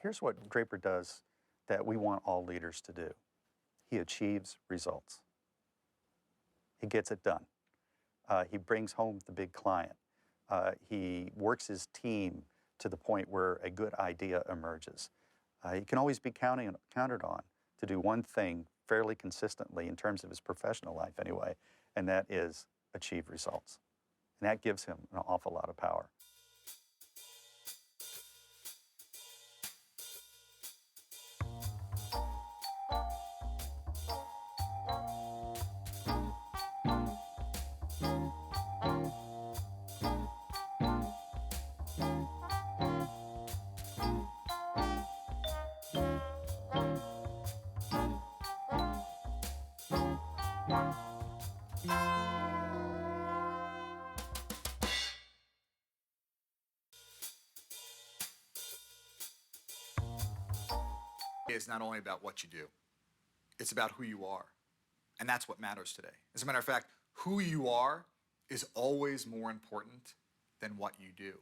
Here's what Draper does that we want all leaders to do. He achieves results. He gets it done. He brings home the big client. He works his team to the point where a good idea emerges. He can always be counted on to do one thing fairly consistently in terms of his professional life anyway, and that is achieve results. And that gives him an awful lot of power. It's not only about what you do, it's about who you are. And that's what matters today. As a matter of fact, who you are is always more important than what you do.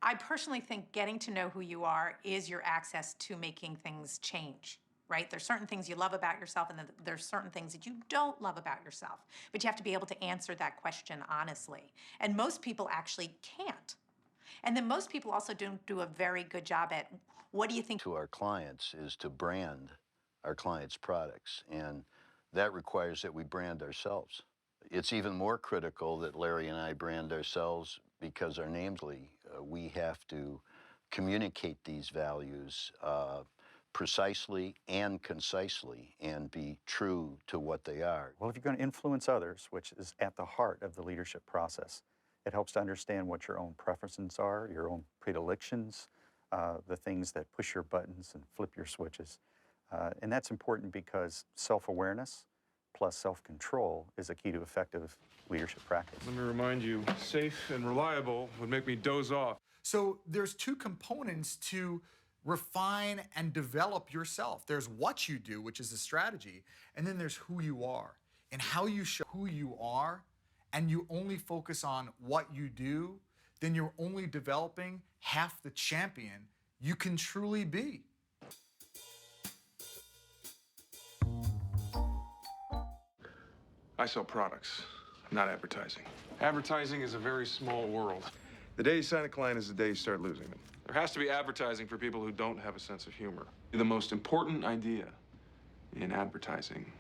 I personally think getting to know who you are is your access to making things change, right? There's certain things you love about yourself, and then there's certain things that you don't love about yourself. But you have to be able to answer that question honestly. And most people actually can't. And then most people also don't do a very good job at, what do you think? To our clients is to brand our clients' products, and that requires that we brand ourselves. It's even more critical that Larry and I brand ourselves because our names, we have to communicate these values precisely and concisely and be true to what they are. Well, if you're going to influence others, which is at the heart of the leadership process, it helps to understand what your own preferences are, your own predilections, the things that push your buttons and flip your switches. And that's important because self-awareness plus self-control is a key to effective leadership practice. Let me remind you, safe and reliable would make me doze off. So there's two components to refine and develop yourself. There's what you do, which is a strategy, and then there's who you are. And how you show who you are, and you only focus on what you do, then you're only developing half the champion you can truly be. I sell products, not advertising. Advertising is a very small world. The day you sign a client is the day you start losing them. There has to be advertising for people who don't have a sense of humor. The most important idea in advertising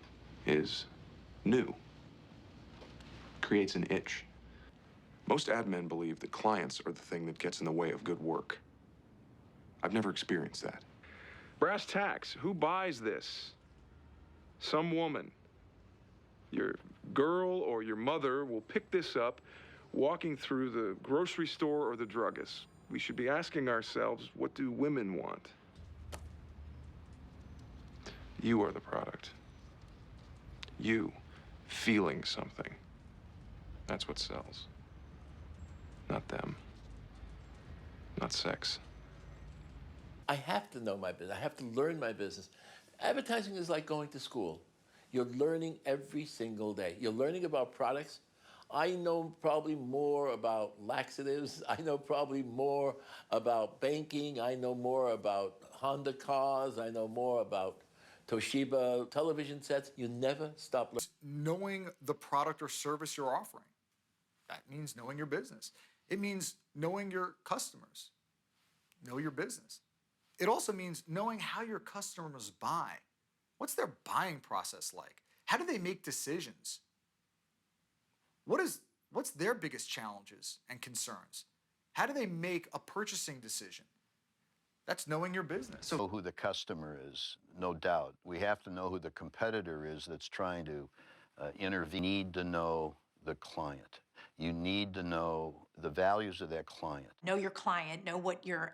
is new. Creates an itch. Most ad men believe that clients are the thing that gets in the way of good work. I've never experienced that. Brass tacks, who buys this? Some woman. Your girl or your mother will pick this up walking through the grocery store or the druggist. We should be asking ourselves, what do women want? You are the product. You feeling something. That's what sells. Not them. Not sex. I have to know my business. I have to learn my business. Advertising is like going to school. You're learning every single day. You're learning about products. I know probably more about laxatives. I know probably more about banking. I know more about Honda cars. I know more about Toshiba television sets. You never stop learning. Knowing the product or service you're offering. That means knowing your business. It means knowing your customers. Know your business. It also means knowing how your customers buy. What's their buying process like? How do they make decisions? What's their biggest challenges and concerns? How do they make a purchasing decision? That's knowing your business. So who the customer is, no doubt. We have to know who the competitor is that's trying to intervene. You need to know the client. You need to know the values of that client. Know your client, know what your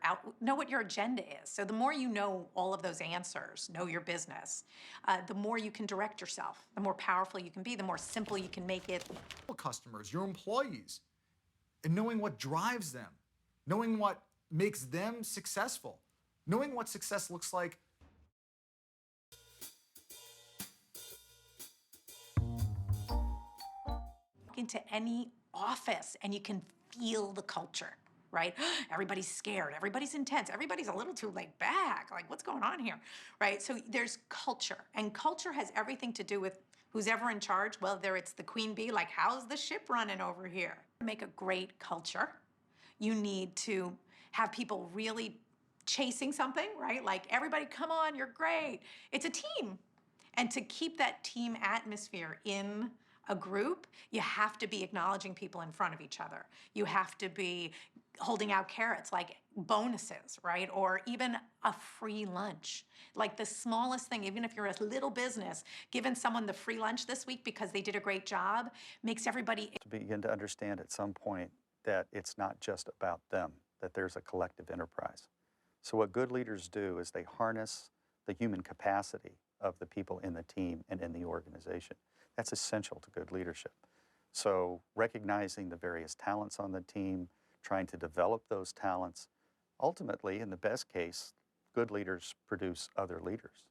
agenda is. So the more you know all of those answers, know your business, the more you can direct yourself, the more powerful you can be, the more simple you can make it. Customers, your employees, and knowing what drives them, knowing what makes them successful, knowing what success looks like. Into any office and you can feel the culture, right? Everybody's scared, everybody's intense, everybody's a little too laid back. Like, what's going on here, right? So there's culture, and culture has everything to do with who's ever in charge, whether it's the queen bee, like, how's the ship running over here? To make a great culture, you need to have people really chasing something, right? Like, everybody, come on, you're great. It's a team. And to keep that team atmosphere in a group, you have to be acknowledging people in front of each other. You have to be holding out carrots like bonuses, right? Or even a free lunch. Like the smallest thing, even if you're a little business, giving someone the free lunch this week because they did a great job makes everybody To begin to understand at some point that it's not just about them, that there's a collective enterprise. So what good leaders do is they harness the human capacity of the people in the team and in the organization. That's essential to good leadership. So recognizing the various talents on the team, trying to develop those talents, ultimately, in the best case, good leaders produce other leaders.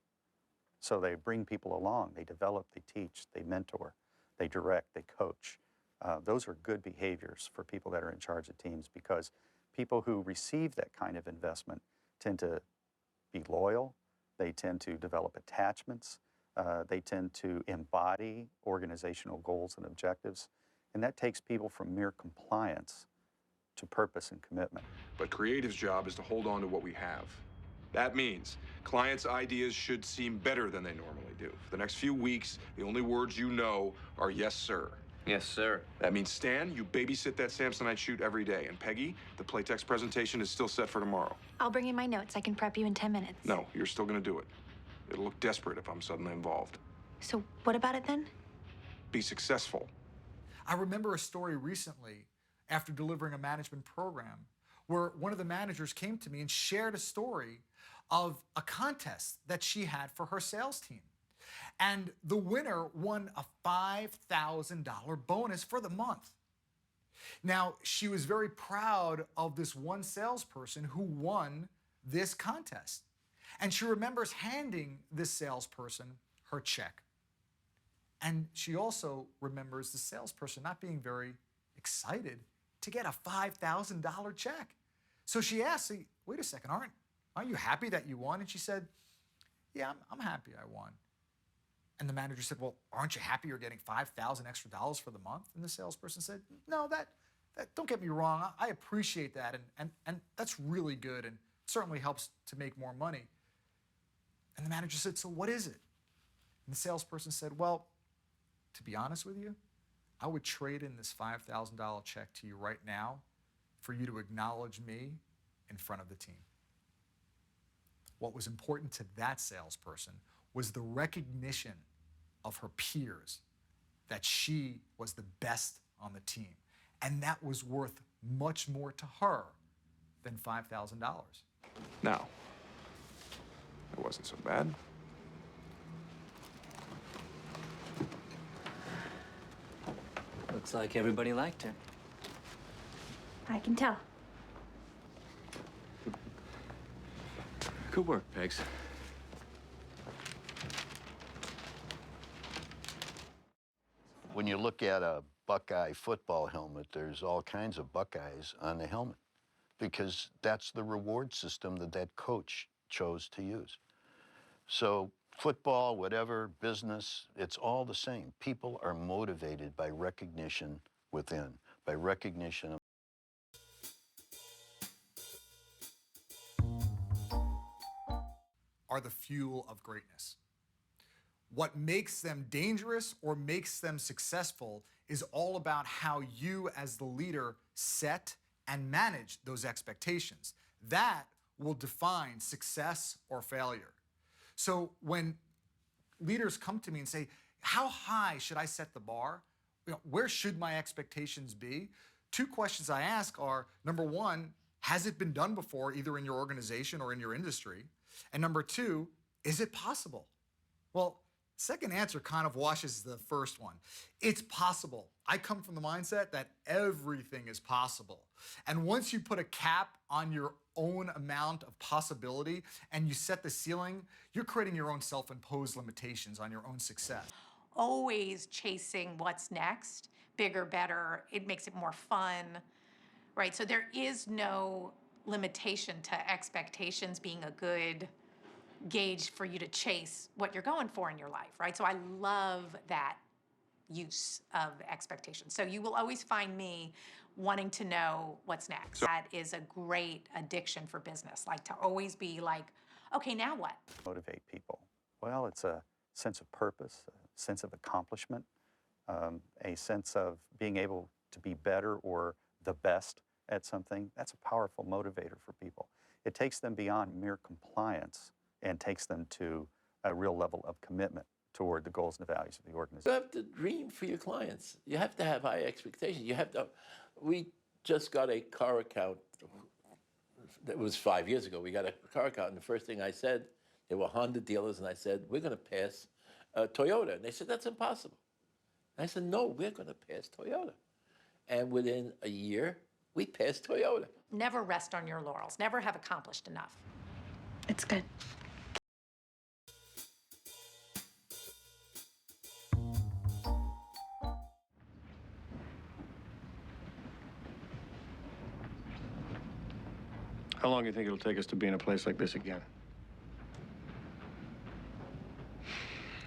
So they bring people along, they develop, they teach, they mentor, they direct, they coach. Those are good behaviors for people that are in charge of teams, because people who receive that kind of investment tend to be loyal, they tend to develop attachments, they tend to embody organizational goals and objectives, and that takes people from mere compliance to purpose and commitment. But creative's job is to hold on to what we have. That means clients' ideas should seem better than they normally do. For the next few weeks, the only words you know are yes, sir. Yes, sir. That means, Stan, you babysit that Samsonite shoot every day. And Peggy, the Playtex presentation is still set for tomorrow. I'll bring in my notes. I can prep you in 10 minutes. No, you're still gonna do it. It'll look desperate if I'm suddenly involved. So what about it then? Be successful. I remember a story recently after delivering a management program where one of the managers came to me and shared a story of a contest that she had for her sales team. And the winner won a $5,000 bonus for the month. Now, she was very proud of this one salesperson who won this contest. And she remembers handing this salesperson her check. And she also remembers the salesperson not being very excited to get a $5,000 check. So she asked, wait a second, aren't you happy that you won? And she said, yeah, I'm happy I won. And the manager said, well, aren't you happy you're getting $5,000 extra for the month? And the salesperson said, no, that don't get me wrong, I appreciate that, and that's really good and certainly helps to make more money. And the manager said, so what is it? And the salesperson said, well, to be honest with you, I would trade in this $5,000 check to you right now for you to acknowledge me in front of the team. What was important to that salesperson was the recognition of her peers that she was the best on the team. And that was worth much more to her than $5,000. Now, it wasn't so bad. Looks like everybody liked her. I can tell. Good work, Pegs. When you look at a Buckeye football helmet, there's all kinds of Buckeyes on the helmet, because that's the reward system that coach chose to use. So football, whatever, business, it's all the same. People are motivated by recognition within, by recognition of are the fuel of greatness. What makes them dangerous or makes them successful is all about how you as the leader set and manage those expectations. That will define success or failure. So when leaders come to me and say, how high should I set the bar? Where should my expectations be? Two questions I ask are, number one, has it been done before, either in your organization or in your industry? And number two, is it possible? Well, second answer kind of washes the first one. It's possible. I come from the mindset that everything is possible. And once you put a cap on your own amount of possibility and you set the ceiling, you're creating your own self-imposed limitations on your own success. always chasing what's next, bigger, better. It makes it more fun. right? So there is no limitation to expectations being a good gauge for you to chase what you're going for in your life, right? So I love that use of expectations. So you will always find me wanting to know what's next. That is a great addiction for business, like to always be like, okay, now what? Motivate people. Well, it's a sense of purpose, a sense of accomplishment, a sense of being able to be better or the best at something. That's a powerful motivator for people. It takes them beyond mere compliance and takes them to a real level of commitment toward the goals and the values of the You organization. have to dream for your clients. You have to have high expectations. You have to. We just got a car account. That was 5 years ago. We got a car account, and the first thing I said, they were Honda dealers, and I said, we're going to pass Toyota. And they said, that's impossible. And I said, no, we're going to pass Toyota. And within a year, we passed Toyota. Never rest on your laurels. Never have accomplished enough. It's good. How long do you think it'll take us to be in a place like this again?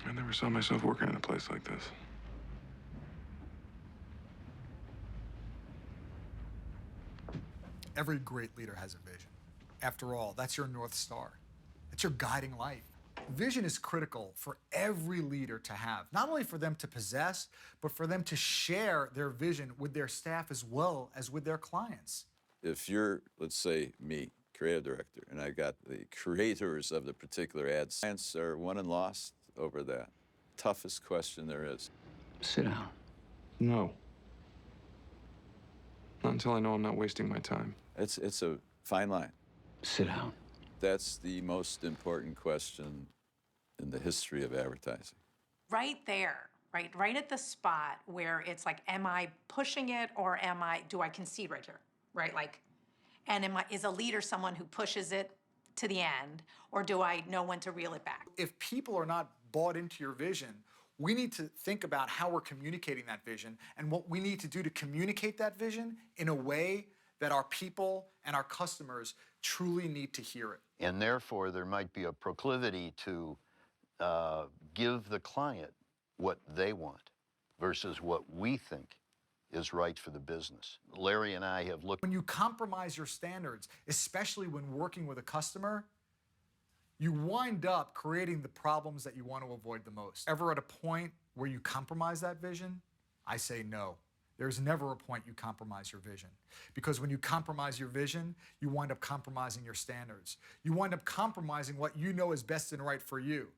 I never saw myself working in a place like this. Every great leader has a vision. After all, that's your North Star. It's your guiding light. Vision is critical for every leader to have, not only for them to possess, but for them to share their vision with their staff as well as with their clients. If you're, let's say, me, creative director, and I got the creators of the particular ad, clients are won and lost over that. Toughest question there is. Sit down. No. Not until I know I'm not wasting my time. It's a fine line. Sit down. That's the most important question in the history of advertising. Right there, right at the spot where it's like, am I pushing it or do I concede right here, right? Like, and is a leader someone who pushes it to the end, or do I know when to reel it back? If people are not bought into your vision, we need to think about how we're communicating that vision and what we need to do to communicate that vision in a way that our people and our customers truly need to hear it. And therefore, there might be a proclivity to give the client what they want versus what we think is right for the business. Larry and I have looked. When you compromise your standards, especially when working with a customer, you wind up creating the problems that you want to avoid the most. Ever at a point where you compromise that vision? I say no. There's never a point you compromise your vision. Because when you compromise your vision, you wind up compromising your standards. You wind up compromising what you know is best and right for you.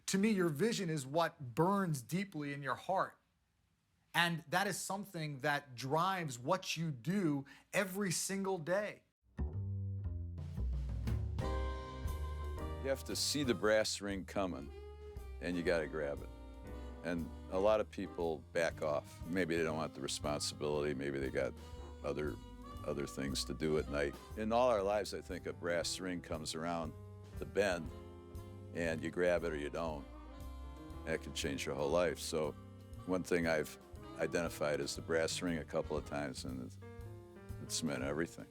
To me, your vision is what burns deeply in your heart. And that is something that drives what you do every single day. You have to see the brass ring coming, and you got to grab it. And a lot of people back off. Maybe they don't want the responsibility. Maybe they got other things to do at night. In all our lives, I think a brass ring comes around the bend, and you grab it or you don't. That can change your whole life. So one thing I've identified is the brass ring a couple of times, and it's meant everything.